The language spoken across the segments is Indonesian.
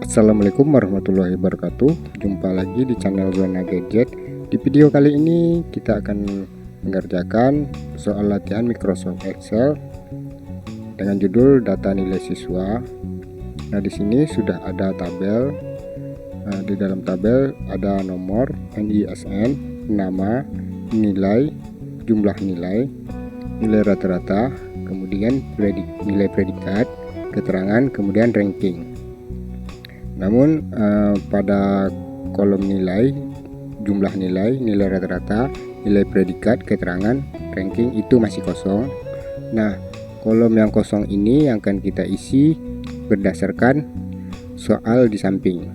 Assalamualaikum warahmatullahi wabarakatuh. Jumpa lagi di channel Zona Gadget. Di video kali ini kita akan mengerjakan soal latihan Microsoft Excel dengan judul data nilai siswa. Nah, di sini sudah ada tabel. Di dalam tabel ada nomor, NISN, nama, nilai, jumlah nilai, nilai rata-rata, kemudian nilai predikat, keterangan, kemudian ranking. Namun pada kolom nilai, jumlah nilai, nilai rata-rata, nilai predikat, keterangan, ranking itu masih kosong. Nah, kolom yang kosong ini yang akan kita isi berdasarkan soal di samping.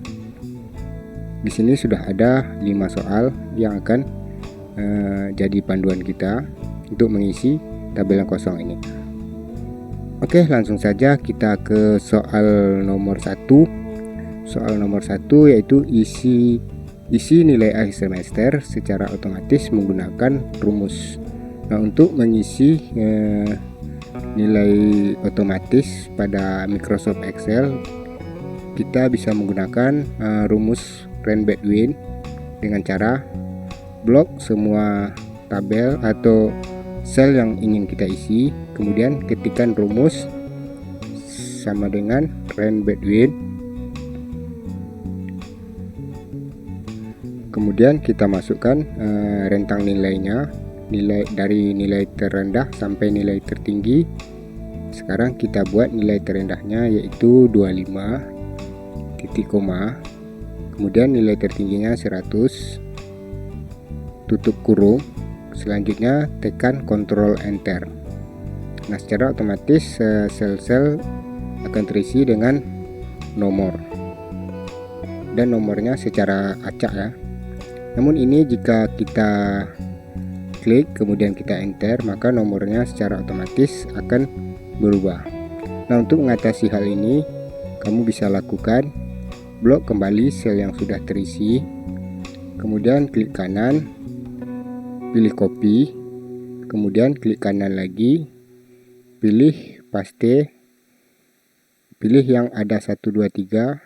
Di sini sudah ada 5 soal yang akan jadi panduan kita untuk mengisi tabel yang kosong ini. Oke, langsung saja kita ke soal nomor 1. Soal nomor 1 yaitu isi nilai akhir semester secara otomatis menggunakan rumus. Nah, untuk mengisi nilai otomatis pada Microsoft Excel, kita bisa menggunakan rumus Rank-Bedouin dengan cara blok semua tabel atau sel yang ingin kita isi, kemudian ketikkan rumus sama dengan Rank-Bedouin. Kemudian kita masukkan rentang nilainya, dari nilai terendah sampai nilai tertinggi. Sekarang kita buat nilai terendahnya yaitu 25 titik koma, kemudian nilai tertingginya 100, tutup kurung. Selanjutnya tekan Ctrl Enter. Nah, secara otomatis sel-sel akan terisi dengan nomor, dan nomornya secara acak ya. Namun ini jika kita klik kemudian kita enter, maka nomornya secara otomatis akan berubah. Nah, untuk mengatasi hal ini, kamu bisa lakukan blok kembali sel yang sudah terisi, kemudian klik kanan, pilih copy, kemudian klik kanan lagi, pilih paste, pilih yang ada 1, 2, 3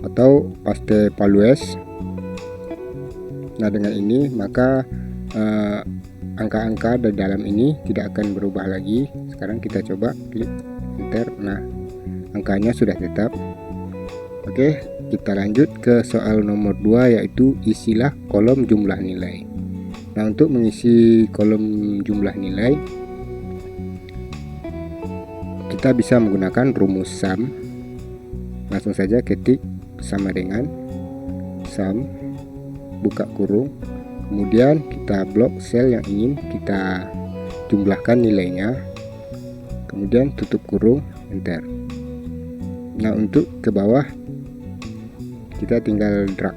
atau paste palues. Nah, dengan ini maka angka-angka di dalam ini tidak akan berubah lagi. Sekarang kita coba klik enter. Nah, angkanya sudah tetap. Oke, kita lanjut ke soal nomor 2 yaitu isilah kolom jumlah nilai. Nah, untuk mengisi kolom jumlah nilai kita bisa menggunakan rumus sum. Langsung saja ketik sama dengan sum, buka kurung, kemudian kita blok sel yang ingin kita jumlahkan nilainya, kemudian tutup kurung, enter. Nah, untuk ke bawah kita tinggal drag.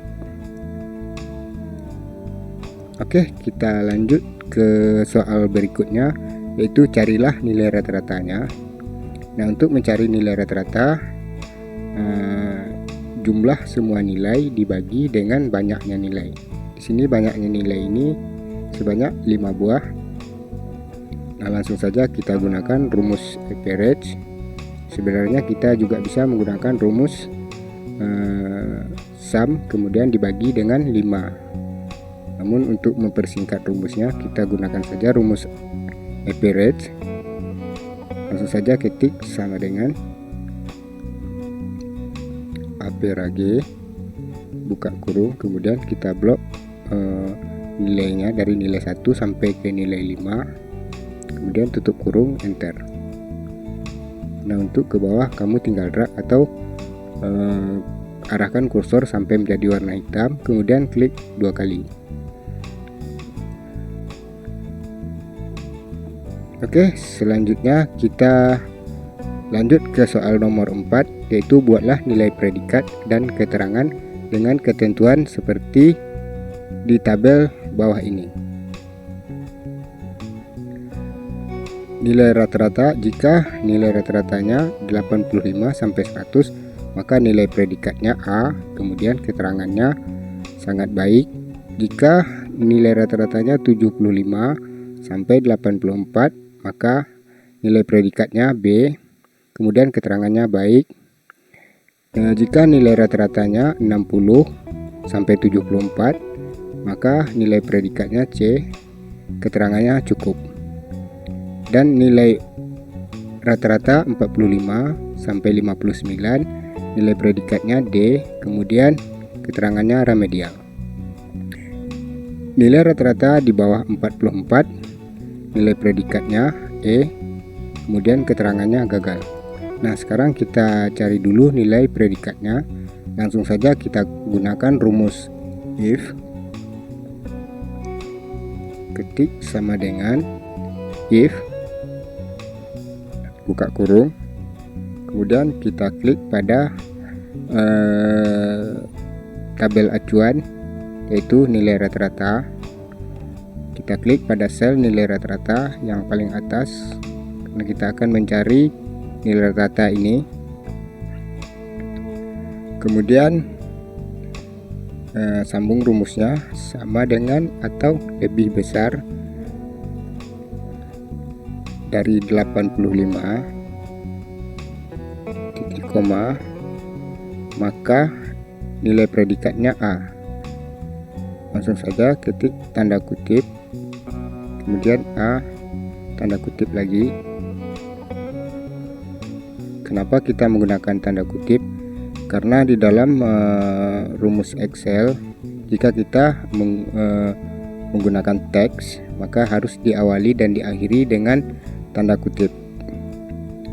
Oke, kita lanjut ke soal berikutnya yaitu carilah nilai rata-ratanya. Nah, untuk mencari nilai rata-rata, jumlah semua nilai dibagi dengan banyaknya nilai. Di sini banyaknya nilai ini sebanyak 5 buah. Nah, langsung saja kita gunakan rumus average. Sebenarnya kita juga bisa menggunakan rumus sum kemudian dibagi dengan 5. Namun untuk mempersingkat rumusnya kita gunakan saja rumus average. Langsung saja ketik sama dengan average, buka kurung, kemudian kita blok nilainya dari nilai 1 sampai ke nilai 5, kemudian tutup kurung, enter. Nah, untuk ke bawah kamu tinggal drag atau arahkan kursor sampai menjadi warna hitam, kemudian klik 2 kali. Oke, selanjutnya kita lanjut ke soal nomor 4 yaitu buatlah nilai predikat dan keterangan dengan ketentuan seperti di tabel bawah ini. Nilai rata-rata, jika nilai rata-ratanya 85 sampai 100, maka nilai predikatnya A, kemudian keterangannya sangat baik. Jika nilai rata-ratanya 75 sampai 84, maka nilai predikatnya B, kemudian keterangannya baik. Jika nilai rata-ratanya 60 sampai 74, maka nilai predikatnya C, keterangannya cukup. Dan nilai rata-rata 45 sampai 59, nilai predikatnya D, kemudian keterangannya remedial. Nilai rata-rata di bawah 44, nilai predikatnya E, kemudian keterangannya gagal. Nah, sekarang kita cari dulu nilai predikatnya. Langsung saja kita gunakan rumus if, ketik sama dengan if, buka kurung, kemudian kita klik pada tabel acuan, yaitu nilai rata-rata. Kita klik pada sel nilai rata-rata yang paling atas. Nah, kita akan mencari nilai rata-rata ini. Kemudian sambung rumusnya sama dengan atau lebih besar dari 85, titik koma, maka nilai predikatnya A. Langsung saja ketik tanda kutip, kemudian A, tanda kutip lagi. Kenapa kita menggunakan tanda kutip? Karena di dalam rumus Excel, jika kita menggunakan teks, maka harus diawali dan diakhiri dengan tanda kutip.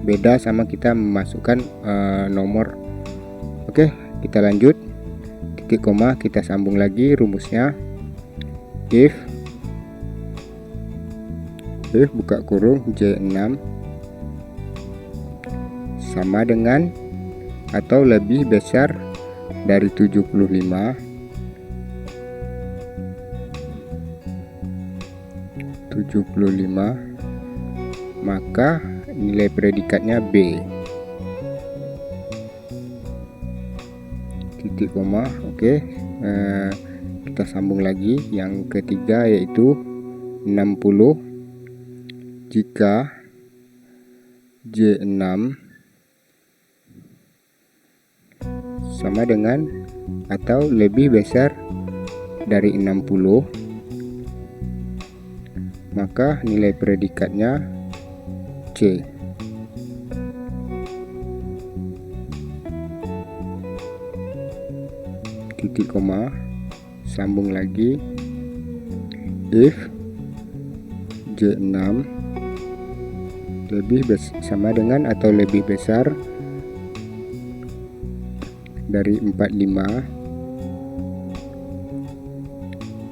Beda sama kita memasukkan nomor. Oke, kita lanjut. Titik koma, kita sambung lagi rumusnya. If buka kurung J6 sama dengan atau lebih besar dari 75, maka nilai predikatnya B, titik koma. Oke, kita sambung lagi yang ketiga, yaitu 60 jika J6 sama dengan atau lebih besar dari 60, maka nilai predikatnya C. Titik koma, sambung lagi. If J6 sama dengan atau lebih besar dari 45,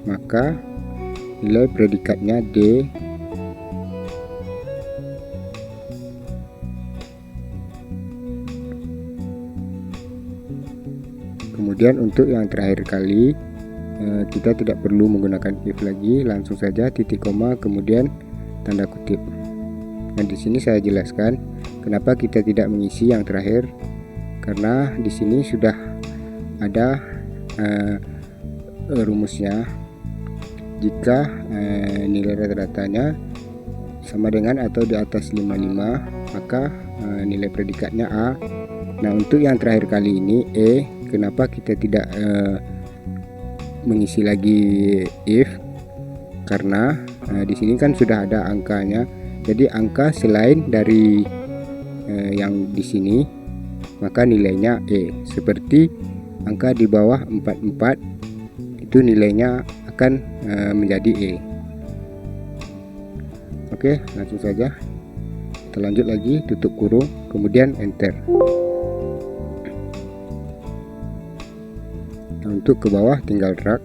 maka nilai predikatnya D. Kemudian untuk yang terakhir kali, kita tidak perlu menggunakan if lagi, langsung saja titik koma kemudian tanda kutip. Nah, di sini saya jelaskan kenapa kita tidak mengisi yang terakhir, karena di sini sudah ada rumusnya. Jika nilai rata-ratanya sama dengan atau di atas 55, maka nilai predikatnya A. Nah, untuk yang terakhir kali ini E, kenapa kita tidak mengisi lagi if? Karena di sini kan sudah ada angkanya. Jadi angka selain dari yang di sini, maka nilainya E. Seperti angka di bawah 44, itu nilainya akan menjadi E. Oke, langsung saja kita lanjut lagi, tutup kurung kemudian enter. Nah, untuk ke bawah tinggal drag.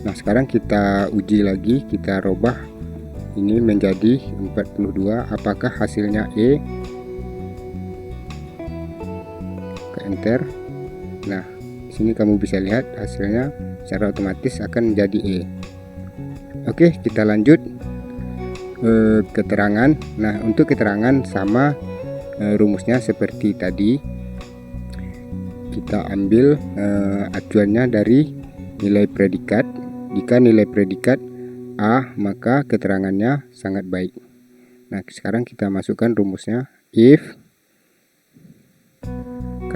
Nah, sekarang kita uji lagi, kita robah ini menjadi 42, apakah hasilnya E? Enter. Nah, sini kamu bisa lihat hasilnya secara otomatis akan menjadi E. Oke, kita lanjut keterangan. Nah, untuk keterangan sama rumusnya seperti tadi. Kita ambil acuannya dari nilai predikat. Jika nilai predikat A, maka keterangannya sangat baik. Nah, sekarang kita masukkan rumusnya. If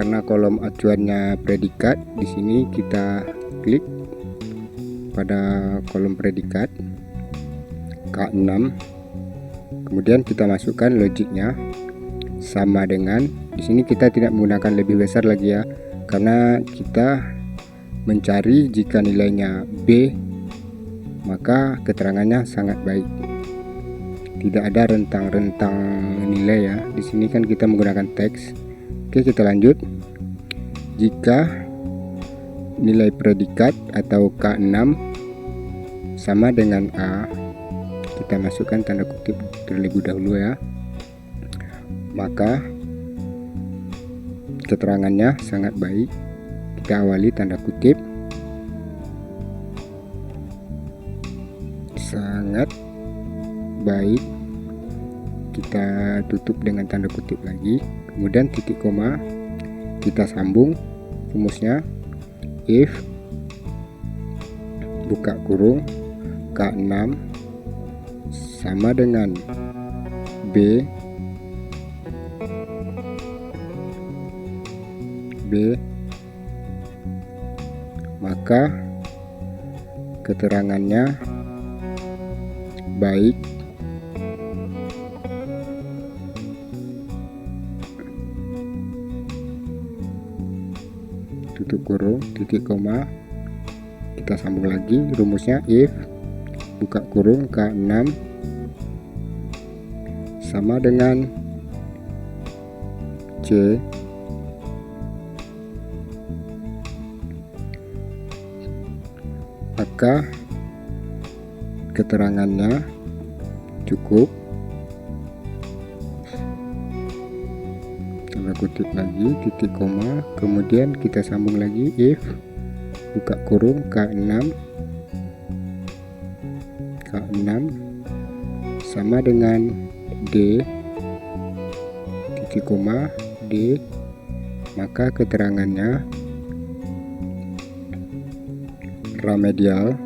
karena kolom acuannya predikat. Di sini kita klik pada kolom predikat K6, kemudian kita masukkan logiknya sama dengan, di sini kita tidak menggunakan lebih besar lagi ya, karena kita mencari jika nilainya B maka keterangannya sangat baik, tidak ada rentang-rentang nilai ya. Di sini kan kita menggunakan teks. Oke, kita lanjut. Jika nilai predikat atau K6 sama dengan A, kita masukkan tanda kutip terlebih dahulu ya, maka keterangannya sangat baik. Kita awali tanda kutip, sangat baik, kita tutup dengan tanda kutip lagi, kemudian titik koma, kita sambung rumusnya if buka kurung K6 sama dengan B maka keterangannya baik. Tutup kurung, titik koma, kita sambung lagi rumusnya if buka kurung K6 sama dengan C maka keterangannya cukup. Tanda kutip lagi, titik koma, kemudian kita sambung lagi if buka kurung K6 sama dengan D titik koma D, maka keterangannya remedial.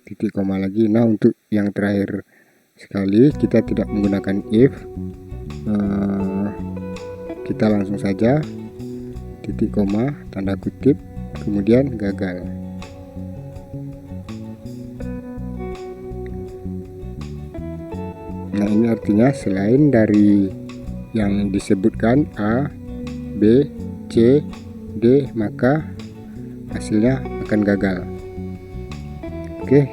Titik koma lagi. Nah, untuk yang terakhir sekali kita tidak menggunakan if, kita langsung saja titik koma, tanda kutip, kemudian gagal. Nah, ini artinya selain dari yang disebutkan A, B, C, D, maka hasilnya akan gagal. Oke,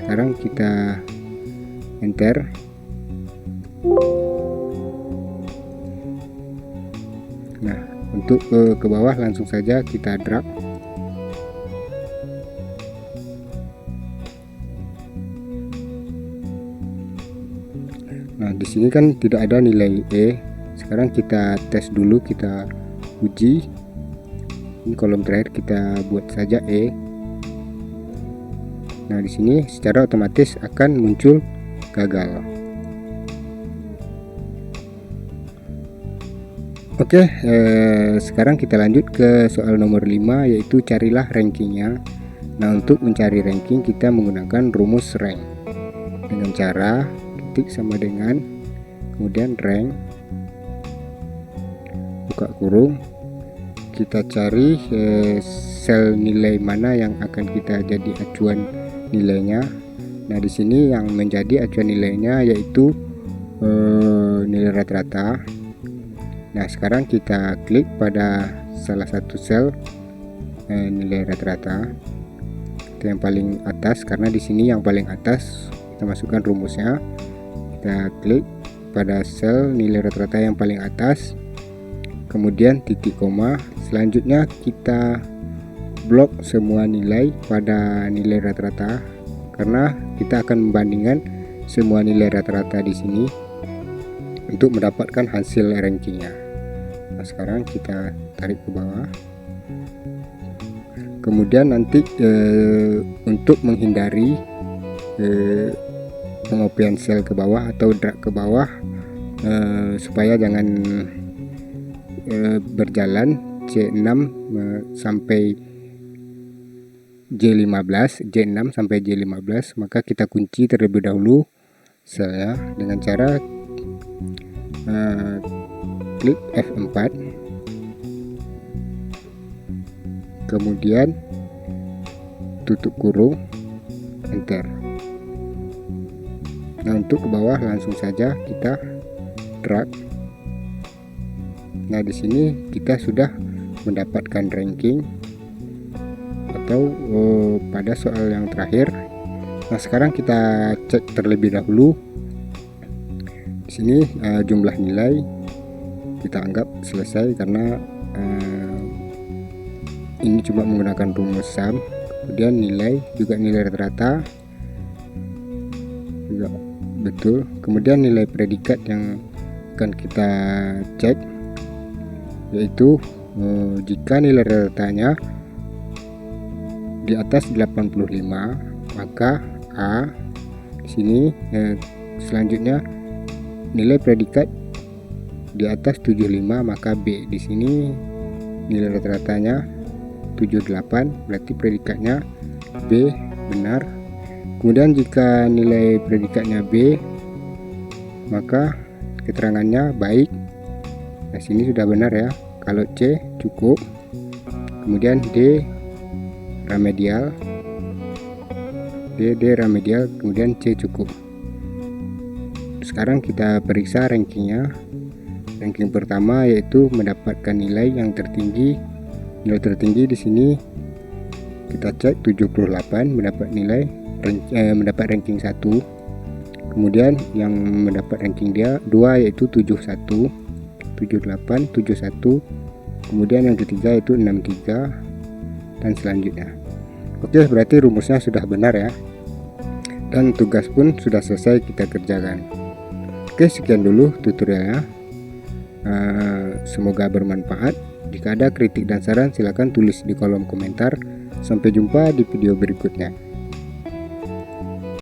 sekarang kita enter. Nah, untuk ke bawah langsung saja kita drag. Nah, di sini kan tidak ada nilai E. Sekarang kita tes dulu, kita uji. Ini kolom terakhir kita buat saja E. Nah, di sini secara otomatis akan muncul gagal. Oke, sekarang kita lanjut ke soal nomor 5, yaitu carilah rankingnya. Nah, untuk mencari ranking kita menggunakan rumus rank dengan cara titik sama dengan kemudian rank buka kurung, kita cari sel nilai mana yang akan kita jadi acuan nilainya. Nah, di sini yang menjadi acuan nilainya yaitu nilai rata-rata. Nah, sekarang kita klik pada salah satu sel nilai rata-rata, itu yang paling atas, karena di sini yang paling atas kita masukkan rumusnya. Kita klik pada sel nilai rata-rata yang paling atas, kemudian titik koma. Selanjutnya kita blok semua nilai pada nilai rata-rata, karena kita akan membandingkan semua nilai rata-rata di sini untuk mendapatkan hasil rankingnya. Nah, sekarang kita tarik ke bawah. Kemudian nanti untuk menghindari pengopian sel ke bawah atau drag ke bawah, supaya jangan berjalan C6 sampai J15, J6 sampai J15, maka kita kunci terlebih dahulu selnya dengan cara klik F4, kemudian tutup kurung, enter. Nah, untuk ke bawah langsung saja kita drag. Nah, di sini kita sudah mendapatkan ranking atau pada soal yang terakhir. Nah, sekarang kita cek terlebih dahulu. Di sini jumlah nilai kita anggap selesai karena ini cuma menggunakan rumus sum. Kemudian nilai juga nilai rata-rata juga betul. Kemudian nilai predikat yang akan kita cek yaitu jika nilai rata-ratanya di atas 85 maka A. Di sini selanjutnya nilai predikat di atas 75 maka B. Di sini nilai rata-ratanya 78, berarti predikatnya B benar. Kemudian jika nilai predikatnya B maka keterangannya baik. Nah, sini sudah benar ya. Kalau C cukup. Kemudian D remedial, D remedial, kemudian C cukup. Sekarang kita periksa rankingnya. Ranking pertama yaitu mendapatkan nilai yang tertinggi. Nilai tertinggi di sini kita cek 78, mendapat nilai mendapat ranking 1. Kemudian yang mendapat ranking dia 2 yaitu 71, 78, 71. Kemudian yang ketiga yaitu 63 dan selanjutnya. Oke, berarti rumusnya sudah benar ya. Dan tugas pun sudah selesai kita kerjakan. Oke, sekian dulu tutorialnya. Semoga bermanfaat. Jika ada kritik dan saran silakan tulis di kolom komentar. Sampai jumpa di video berikutnya.